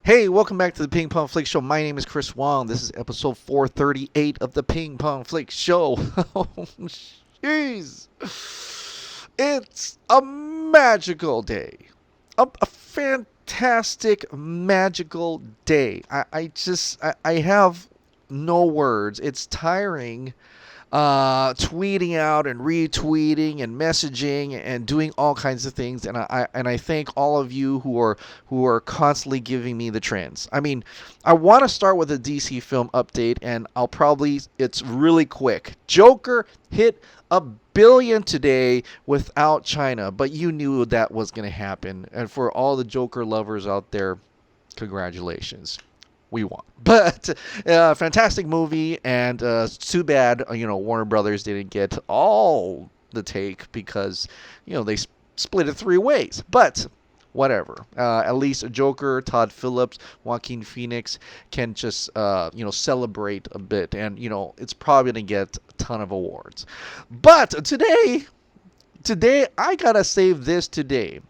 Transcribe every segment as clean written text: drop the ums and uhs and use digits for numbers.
Hey, welcome back to the Ping Pong Flix Show. My name is Chris Wong. This is episode 438 of the Ping Pong Flix Show. Oh, jeez. It's a magical day. A fantastic, magical day. I have no words. It's tiring tweeting out and retweeting and messaging and doing all kinds of things. And I thank all of you who are constantly giving me the trends. I mean, I want to start with a DC film update, and it's really quick. Joker hit $1 billion today without China, but you knew that was going to happen. And for all the Joker lovers out there, congratulations. We won. But fantastic movie, and too bad Warner Brothers didn't get all the take because they split it three ways. But whatever. At least Joker, Todd Phillips, Joaquin Phoenix can just celebrate a bit, and it's probably gonna get a ton of awards. But today I gotta save this today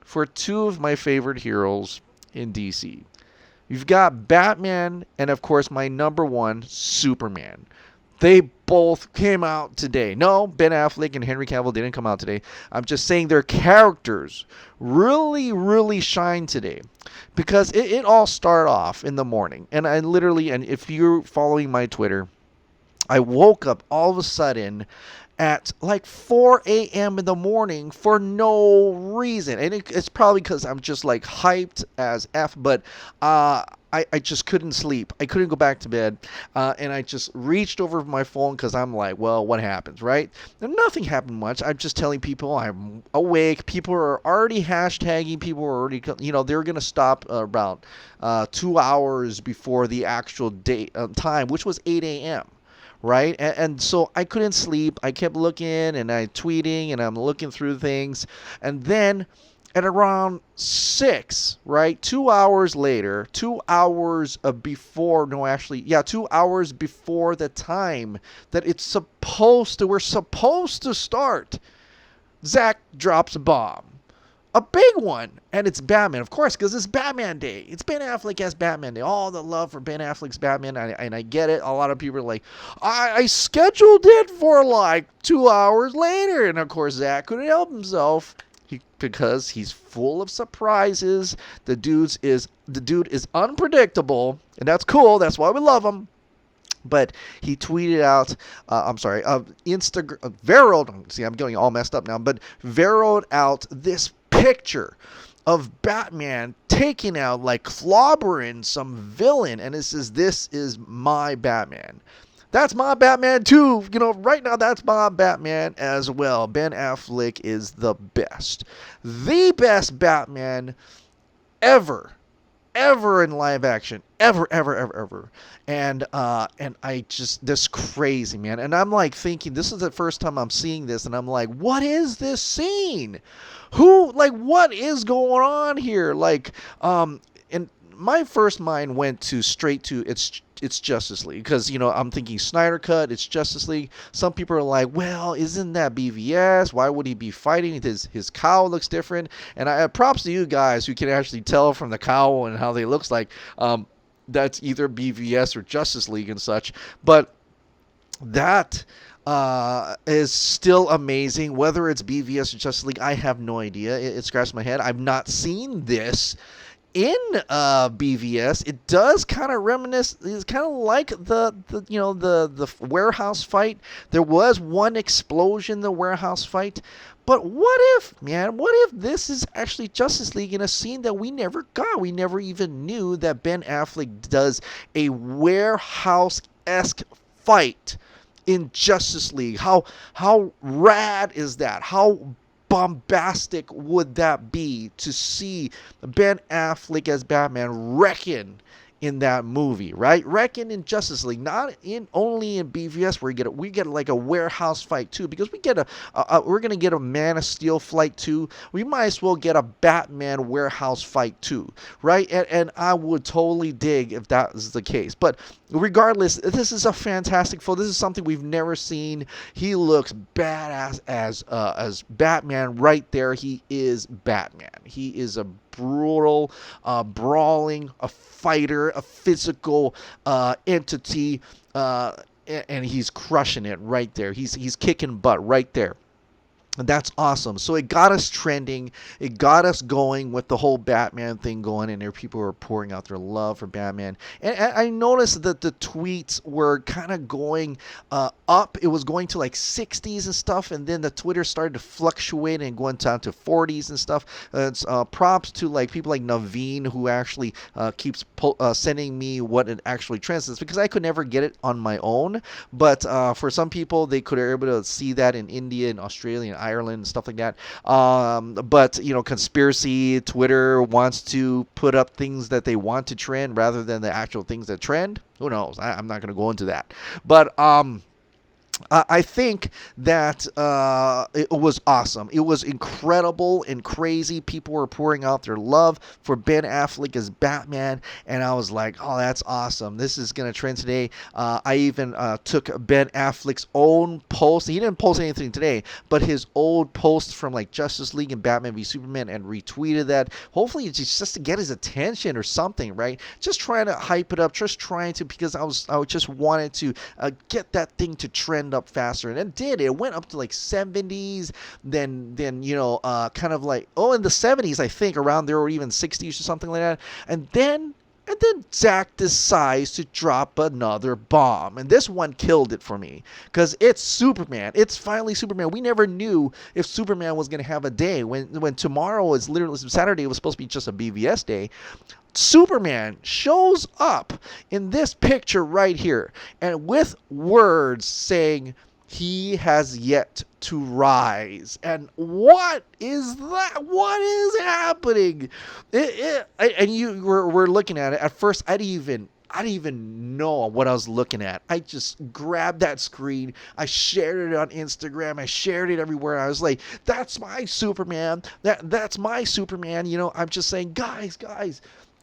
for two of my favorite heroes in DC. You've got Batman and, of course, my number one, Superman. They both came out today. No, Ben Affleck and Henry Cavill didn't come out today. I'm just saying their characters really, really shine today. Because it all started off in the morning. And if you're following my Twitter, I woke up all of a sudden at like 4 a.m. in the morning for no reason. And it's probably because I'm just like hyped as F, but I just couldn't sleep. I couldn't go back to bed. And I just reached over my phone because I'm like, well, what happens, right? And nothing happened much. I'm just telling people I'm awake. People are already hashtagging. People are already, they're going to stop about 2 hours before the actual date time, which was 8 a.m. Right? And so I couldn't sleep. I kept looking and I tweeting and I'm looking through things. And then at around 6, right? 2 hours later, 2 hours before, no, actually, yeah, 2 hours before the time that we're supposed to start, Zack drops a bomb. A big one, and it's Batman, of course, because it's Batman Day. It's Ben Affleck as Batman Day. All the love for Ben Affleck's Batman, and I get it. A lot of people are like, I scheduled it for like 2 hours later, and of course Zack couldn't help himself because he's full of surprises. The dude is unpredictable, and that's cool. That's why we love him. But he tweeted out, Veroed, see, I'm getting all messed up now, but Veroed out this picture of Batman taking out, like clobbering some villain, and it says, "This is my Batman." That's my Batman too. Right now that's my Batman as well. Ben Affleck is the best Batman ever in live action, ever. And I just, this crazy, man. And I'm like thinking, this is the first time I'm seeing this, and I'm like, what is this scene? What is going on here? And my first mind went straight to it's Justice League, because I'm thinking Snyder Cut, it's Justice League. Some people are like, well, isn't that BVS? Why would he be fighting? His cowl looks different. And I props to you guys who can actually tell from the cowl and how they looks like that's either BVS or Justice League and such. But that is still amazing. Whether it's BVS or Justice League, I have no idea. It scratched my head. I've not seen this in BVS. It does kind of reminisce. It's kind of like the warehouse fight. There was one explosion in the warehouse fight. But what if this is actually Justice League in a scene that we never got? We never even knew that Ben Affleck does a warehouse-esque fight in Justice League. How rad is that? How bombastic would that be to see Ben Affleck as Batman wrecking in that movie, right? Wrecking in Justice League, not only in BVS where we get like a warehouse fight too, because we're gonna get a Man of Steel fight too. We might as well get a Batman warehouse fight too, right? And I would totally dig if that is the case. But regardless, this is a fantastic photo. This is something we've never seen. He looks badass as Batman right there. He is Batman. He is a brutal, brawling, a fighter, a physical entity, and he's crushing it right there. He's kicking butt right there. And that's awesome. So it got us trending. It got us going with the whole Batman thing going, and there people were pouring out their love for Batman. And I noticed that the tweets were kind of going up. It was going to like 60s and stuff, and then the Twitter started to fluctuate and going down to 40s and stuff. It's props to like people like Naveen, who actually keeps sending me what it actually translates, because I could never get it on my own. But for some people, they could be able to see that in India and Australia and Ireland and stuff like that. But conspiracy Twitter wants to put up things that they want to trend rather than the actual things that trend. Who knows? I'm not going to go into that. But I think that it was awesome. It was incredible and crazy. People were pouring out their love for Ben Affleck as Batman, and I was like, oh, that's awesome. This is going to trend today. I even took Ben Affleck's own post. He didn't post anything today, but his old post from like Justice League and Batman v Superman, and retweeted that. Hopefully it's just to get his attention or something, right? Just trying to hype it up, just trying to, because I just wanted to get that thing to trend up faster, and it did. It went up to like 70s, then kind of like, in the 70s, I think, around there, or even 60s or something like that. And then Zack decides to drop another bomb, and this one killed it for me, because it's Superman. It's finally Superman. We never knew if Superman was going to have a day. When tomorrow is literally Saturday, it was supposed to be just a BVS day. Superman shows up in this picture right here, and with words saying he has yet to rise. And what is that? What is happening? We're looking at it. At first, I didn't even know what I was looking at. I just grabbed that screen. I shared it on Instagram. I shared it everywhere. I was like, that's my Superman. That's my Superman. I'm just saying, guys,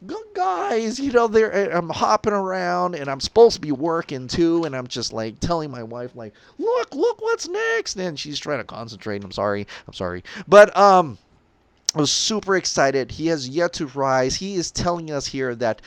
I'm hopping around, and I'm supposed to be working too, and I'm just like telling my wife, like, look what's next, and she's trying to concentrate. I'm sorry, but I was super excited. He has yet to rise. He is telling us here that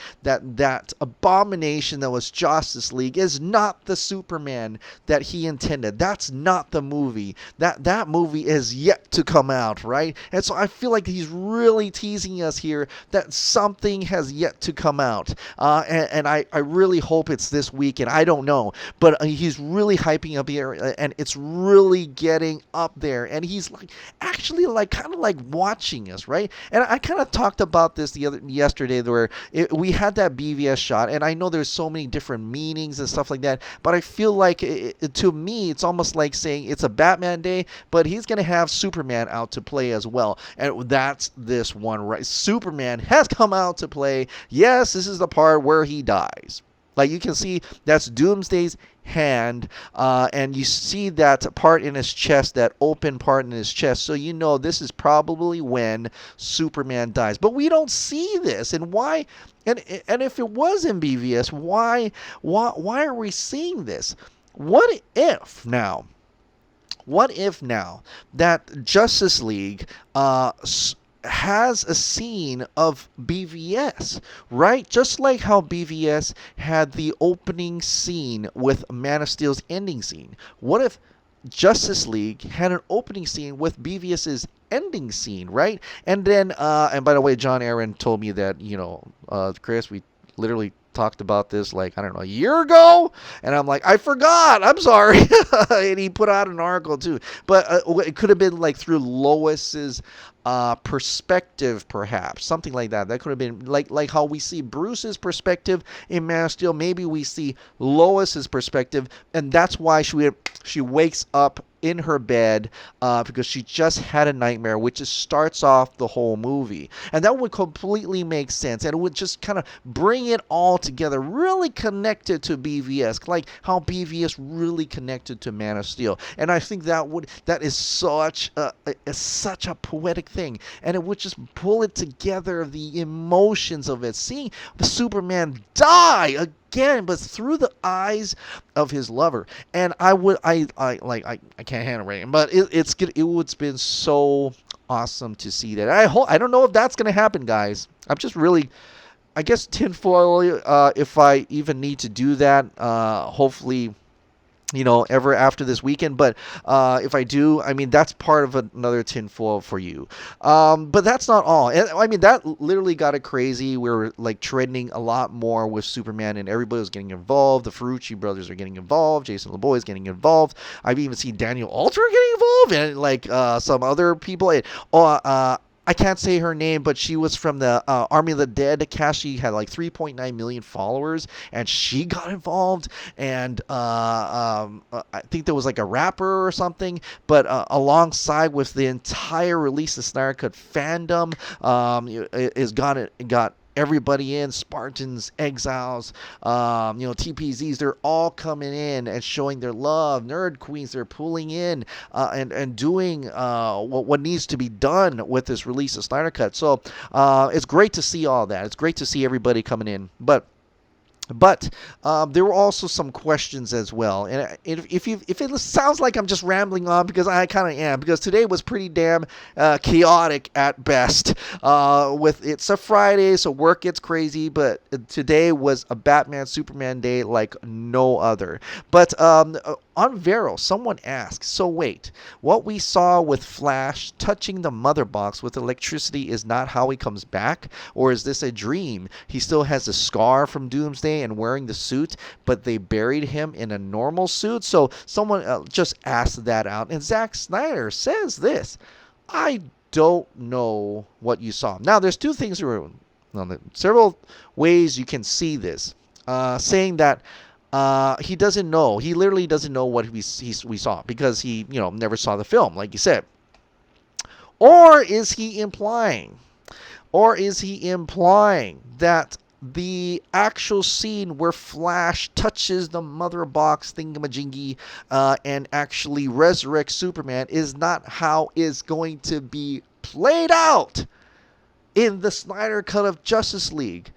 abomination that was Justice League is not the Superman that he intended. That's not the movie. That movie is yet to come out, right? And so I feel like he's really teasing us here that something has yet to come out. And I really hope it's this weekend. I don't know. But he's really hyping up here, and it's really getting up there. And he's like actually like kind of like watching us, right? And I kind of talked about this yesterday, where we had that BVS shot, and I know there's so many different meanings and stuff like that, but I feel like to me it's almost like saying it's a Batman day, but he's gonna have Superman out to play as well, and that's this one, right? Superman has come out to play. Yes, this is the part where he dies. Like you can see, that's Doomsday's hand, and you see that part in his chest, that open part in his chest. So this is probably when Superman dies. But we don't see this, and why? And if it was in BVS, why are we seeing this? What if now that Justice League has a scene of BVS, right? Just like how BVS had the opening scene with Man of Steel's ending scene. What if Justice League had an opening scene with BVS's ending scene, right? And then, and by the way, John Aaron told me that, Chris, we literally talked about this like, I don't know, a year ago, and I'm like, I forgot, I'm sorry. And he put out an article too, but it could have been like through Lois's perspective, perhaps something like that. That could have been like how we see Bruce's perspective in Man of Steel. Maybe we see Lois's perspective, and that's why she wakes up in her bed because she just had a nightmare, which just starts off the whole movie. And that would completely make sense, and it would just kind of bring it all together, really connected to BVS, like how BVS really connected to Man of Steel. And I think that is such a poetic thing, and it would just pull it together, the emotions of it, seeing the Superman die again, but through the eyes of his lover. And I can't handle it, but it's good. It would been so awesome to see that. I don't know if that's gonna happen, guys. I'm just really, I guess, tinfoil. If I even need to do that, hopefully, ever after this weekend. But if I do, I mean, that's part of another tinfoil for you. But that's not all. I mean, that literally got it crazy. We were like trending a lot more with Superman, and everybody was getting involved. The Ferrucci brothers are getting involved. Jason LeBoy is getting involved. I've even seen Daniel Alter getting involved, and like some other people. I can't say her name, but she was from the Army of the Dead cast. She had like 3.9 million followers, and she got involved. And I think there was like a rapper or something, but alongside with the entire release of Snyder Cut fandom, is got everybody in, Spartans, Exiles, TPZs, they're all coming in and showing their love. Nerd Queens, they're pulling in and doing what needs to be done with this release of Snyder Cut. So it's great to see all that. It's great to see everybody coming in. But there were also some questions as well, and if it sounds like I'm just rambling on, because I kind of am, because today was pretty damn chaotic at best. With it's a Friday, so work gets crazy, but today was a Batman Superman day like no other. But on Vero, someone asked, so wait, what we saw with Flash touching the mother box with electricity is not how he comes back, or is this a dream? He still has a scar from Doomsday and wearing the suit, but they buried him in a normal suit. So someone just asked that out, and Zack Snyder says this: I don't know what you saw. Now there's two things, several ways you can see this, saying that he doesn't know. He literally doesn't know what we saw, because he never saw the film, like you said. Or is he implying that the actual scene where Flash touches the mother box thingamajingy and actually resurrects Superman is not how it's going to be played out in the Snyder Cut of Justice League?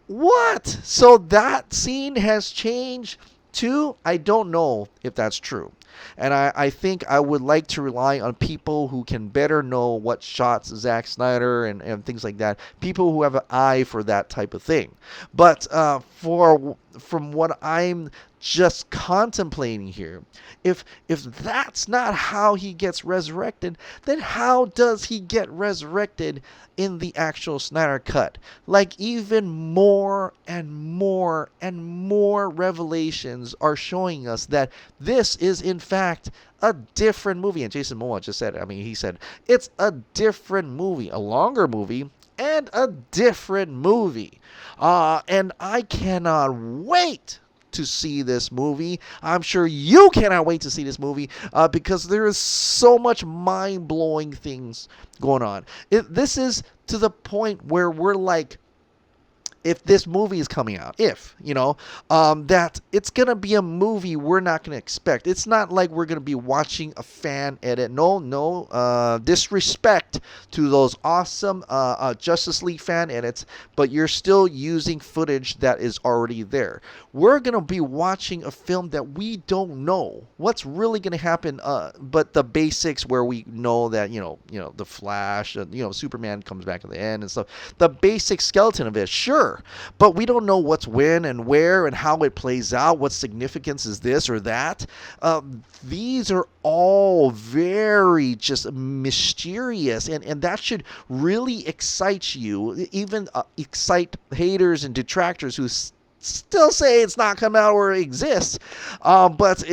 What? So that scene has changed too? I don't know if that's true. And I think I would like to rely on people who can better know what shots Zack Snyder and things like that. People who have an eye for that type of thing. But from what I'm just contemplating here, if that's not how he gets resurrected, then how does he get resurrected in the actual Snyder Cut? Like, even more and more and more revelations are showing us that this is in fact a different movie. And Jason Momoa just said it. I mean, he said it's a different movie, a longer movie, and a different movie. And I cannot wait to see this movie. I'm sure you cannot wait to see this movie, because there is so much mind-blowing things going on. This is to the point where we're like, if this movie is coming out, that it's going to be a movie we're not going to expect. It's not like we're going to be watching a fan edit. No disrespect to those awesome Justice League fan edits, but you're still using footage that is already there. We're going to be watching a film that we don't know what's really going to happen, but the basics where we know that, the Flash, Superman comes back at the end and stuff. The basic skeleton of it, sure. But we don't know what's when and where and how it plays out. What significance is this or that? These are all very just mysterious, and that should really excite you, even excite haters and detractors who still say it's not come out or exists. But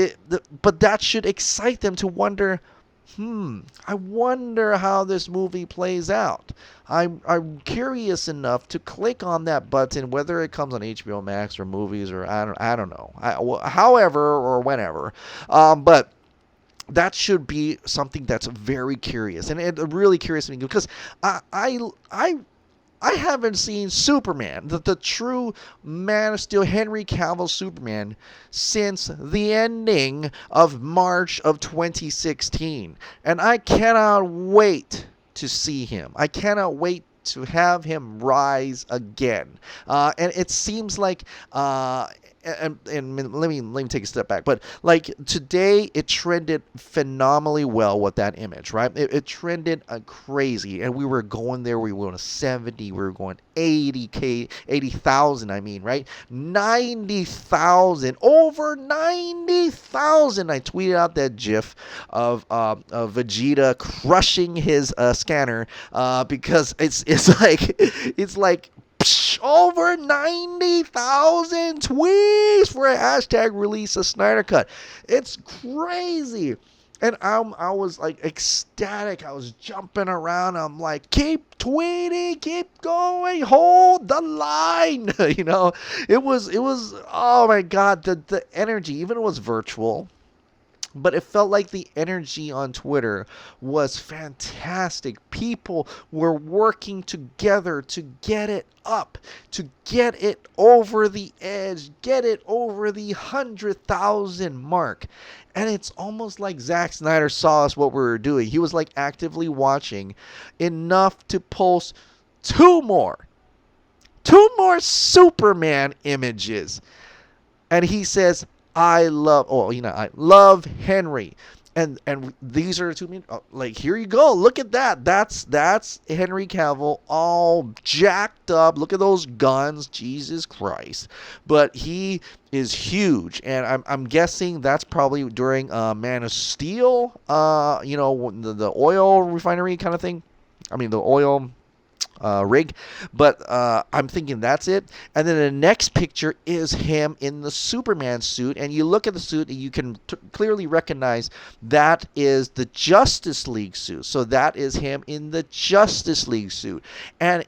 that should excite them to wonder, I wonder how this movie plays out. I'm curious enough to click on that button, whether it comes on HBO Max or movies or I don't know. However or whenever. But that should be something that's very curious, and it really curious to me, because I haven't seen Superman, the true Man of Steel, Henry Cavill Superman, since the ending of March of 2016. And I cannot wait to see him. I cannot wait to have him rise again. And it seems like and let me take a step back. But like today, it trended phenomenally well with that image, right? It trended crazy, and we were going there. We were going to 70. We were going 80K, 80,000. I mean, right? 90,000, over 90,000. I tweeted out that GIF of Vegeta crushing his scanner because it's like over 90,000 tweets for a hashtag release a Snyder Cut. It's crazy. And I was like ecstatic. I was jumping around. I'm like, keep tweeting, keep going, hold the line. It was, oh my God, the energy, even it was virtual. But it felt like the energy on Twitter was fantastic. People were working together to get it up, to get it over the edge, get it over the 100,000 mark. And it's almost like Zack Snyder saw us what we were doing. He was like actively watching enough to post two more Superman images. And he says, I love Henry. And these are two, like, here you go. Look at that. That's Henry Cavill all jacked up. Look at those guns. Jesus Christ. But he is huge. And I'm guessing that's probably during Man of Steel, the oil refinery kind of thing. I mean, the oil rig, but I'm thinking that's it. And then the next picture is him in the Superman suit, and you look at the suit and you can clearly recognize that is the Justice League suit. So that is him in the Justice League suit, and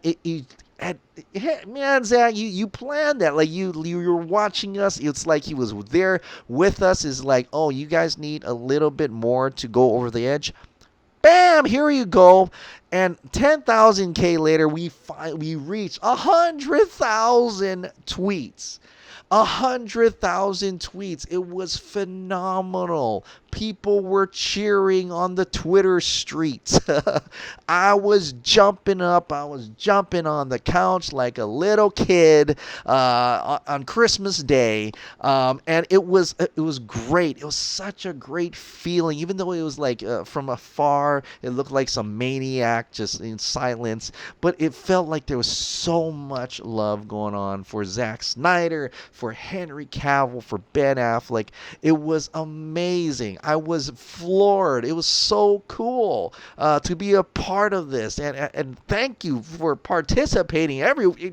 man, Zach, you planned that. Like you were watching us. It's like he was there with us. Is like, oh, you guys need a little bit more to go over the edge. Bam! Here you go. And 10,000K later, we reach 100,000 tweets. 100,000 tweets. It was phenomenal. People were cheering on the Twitter streets. I was jumping up. I was jumping on the couch like a little kid on Christmas Day. And it was great. It was such a great feeling. Even though it was like from afar, it looked like some maniac just in silence. But it felt like there was so much love going on for Zack Snyder, for Henry Cavill, for Ben Affleck. It was amazing. I was floored. It was so cool to be a part of this, and thank you for participating,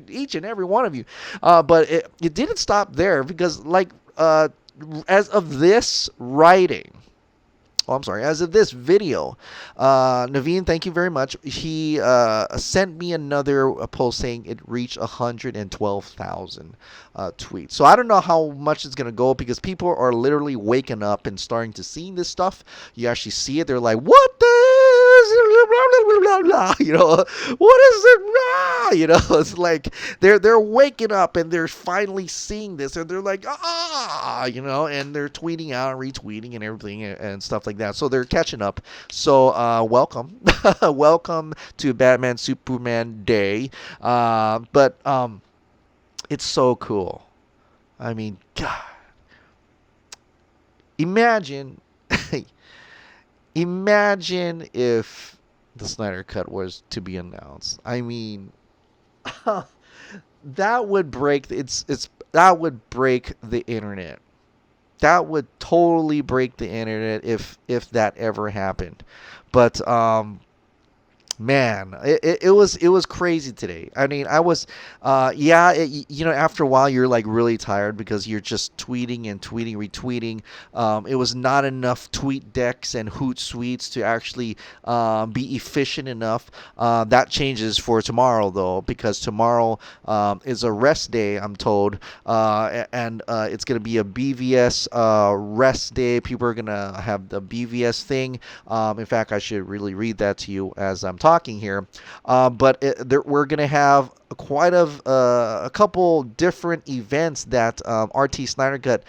each and every one of you. But it didn't stop there, because as of this writing. Oh, I'm sorry. As of this video, Naveen, thank you very much. He sent me another post saying it reached 112,000 tweets. So I don't know how much it's going to go, because people are literally waking up and starting to see this stuff. You actually see it. They're like, what the blah, blah, blah, what is it? It's like they're waking up and they're finally seeing this, and they're like, and they're tweeting out and retweeting and everything and stuff like that. So they're catching up. So welcome. Welcome to Batman Superman Day. But it's so cool. I mean, God. Imagine if the Snyder Cut was to be announced. I mean, that would break that would break the internet. That would totally break the internet if that ever happened. But man, it was crazy today. I mean, I was after a while you're like really tired, because you're just tweeting and retweeting. It was not enough tweet decks and Hootsuites to actually be efficient enough. That changes for tomorrow, though, because tomorrow is a rest day, I'm told, and it's going to be a BVS rest day. People are going to have the BVS thing. In fact, I should really read that to you as I'm talking here. But we're going to have quite a couple different events that RT Snyder Cut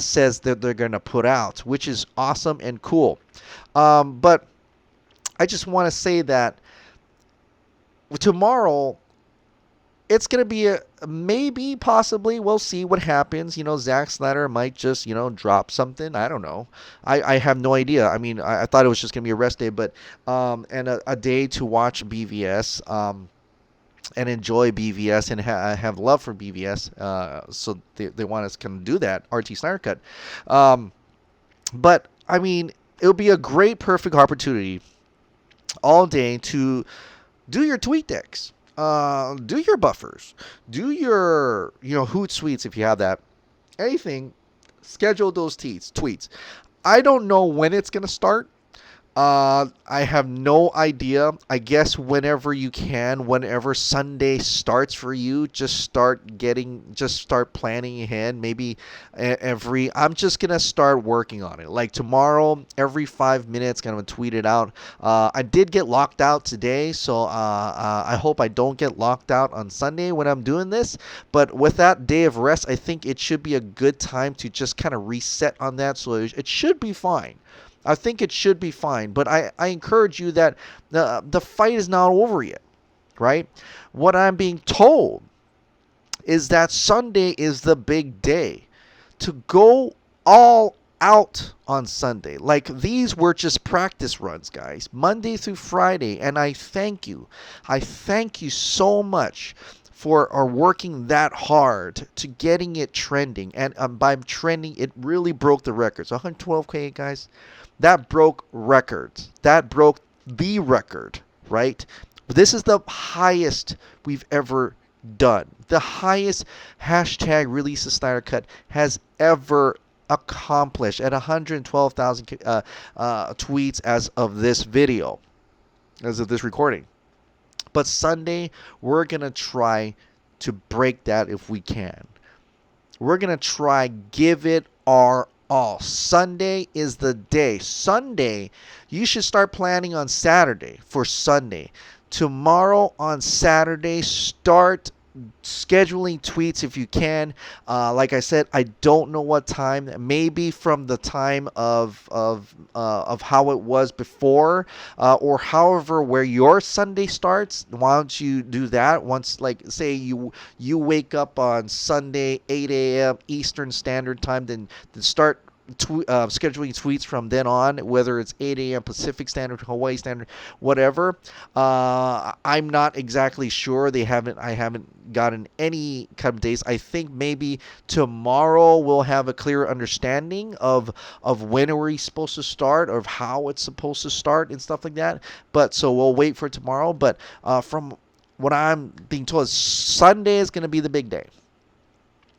says that they're going to put out, which is awesome and cool. But I just want to say that tomorrow, it's going to be a maybe, possibly, we'll see what happens. Zack Snyder might just, drop something. I don't know. I have no idea. I mean, I thought it was just going to be a rest day, but, and a day to watch BVS, and enjoy BVS and have love for BVS. So they want us to kind of do that, RT Snyder Cut. But, I mean, it would be a great, perfect opportunity all day to do your tweet decks. Do your buffers, do your Hootsuites if you have that. Anything, schedule those tweets. I don't know when it's gonna start. I have no idea. I guess whenever you can, whenever Sunday starts for you, just start planning ahead. Maybe I'm just going to start working on it. Like tomorrow, every 5 minutes, going to tweet it out. I did get locked out today, so I hope I don't get locked out on Sunday when I'm doing this. But with that day of rest, I think it should be a good time to just kind of reset on that. So it should be fine. I think it should be fine, but I encourage you that the fight is not over yet, right? What I'm being told is that Sunday is the big day to go all out on Sunday. Like, these were just practice runs, guys, Monday through Friday, and I thank you. I thank you so much for working that hard to getting it trending. And by trending, it really broke the records. 112K, guys. That broke records. That broke the record, right? This is the highest we've ever done. The highest hashtag release of Snyder Cut has ever accomplished at 112,000 tweets as of this video, as of this recording. But Sunday, we're going to try to break that if we can. We're going to try give it our all. Sunday is the day. Sunday, you should start planning on Saturday for Sunday. Tomorrow on Saturday, start scheduling tweets if you can. Like I said, I don't know what time. Maybe from the time of how it was before, or however where your Sunday starts. Why don't you do that? Once, like, say you wake up on Sunday 8 a.m. Eastern Standard Time, then start scheduling tweets from then on, whether it's 8 a.m. Pacific Standard, Hawaii Standard, whatever. I'm not exactly sure. I haven't gotten any kind of days. I think maybe tomorrow we'll have a clearer understanding of when are we supposed to start, or how it's supposed to start and stuff like that. But so we'll wait for tomorrow. But from what I'm being told, Sunday is going to be the big day.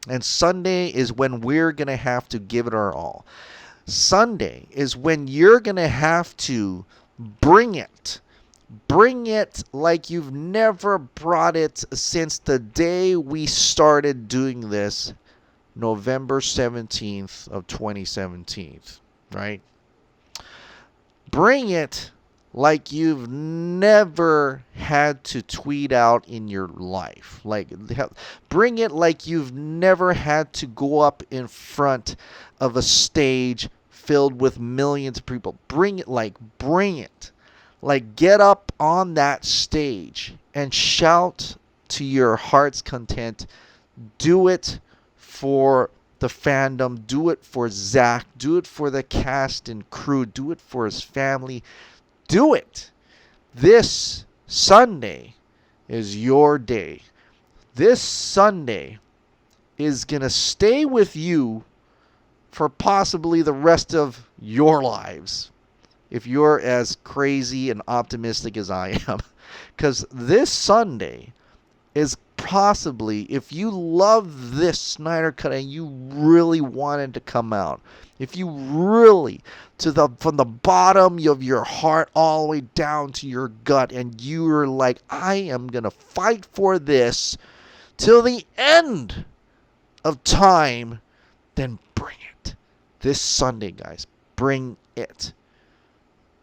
And Sunday is when we're going to have to give it our all. Sunday is when you're going to have to bring it. Bring it like you've never brought it since the day we started doing this, November 17th of 2017, right? Bring it like you've never had to tweet out in your life. Like, bring it like you've never had to go up in front of a stage filled with millions of people. Bring it. Like, get up on that stage and shout to your heart's content. Do it for the fandom. Do it for Zack. Do it for the cast and crew. Do it for his family. Do it. This Sunday is your day. This Sunday is going to stay with you for possibly the rest of your lives, if you're as crazy and optimistic as I am. Because this Sunday is possibly, if you love this Snyder Cut and you really wanted to come out, if you really, from the bottom of your heart all the way down to your gut, and you're like, I am going to fight for this till the end of time, then bring it. This Sunday, guys, bring it.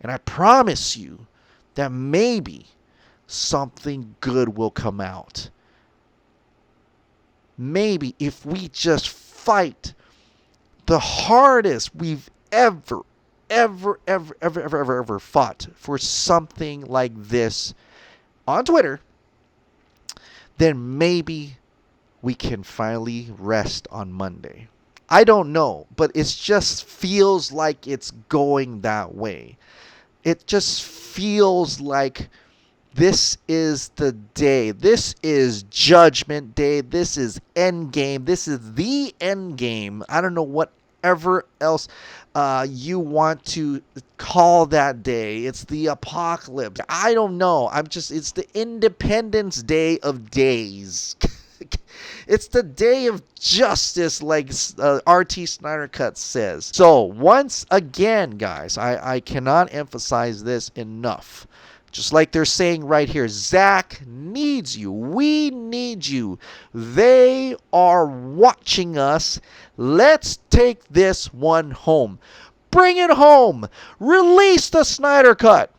And I promise you that maybe something good will come out. Maybe if we just fight the hardest we've ever fought for something like this on Twitter, then maybe we can finally rest on Monday. I don't know, but it just feels like it's going that way. It just feels like this is the day. This is Judgment Day. This is Endgame. This is the Endgame. I don't know whatever else you want to call that day. It's the apocalypse. I don't know. It's the Independence Day of days. It's the day of justice, like RT Snyder Cut says. So, once again, guys, I cannot emphasize this enough. Just like they're saying right here, Zack needs you. We need you. They are watching us. Let's take this one home. Bring it home. Release the Snyder Cut.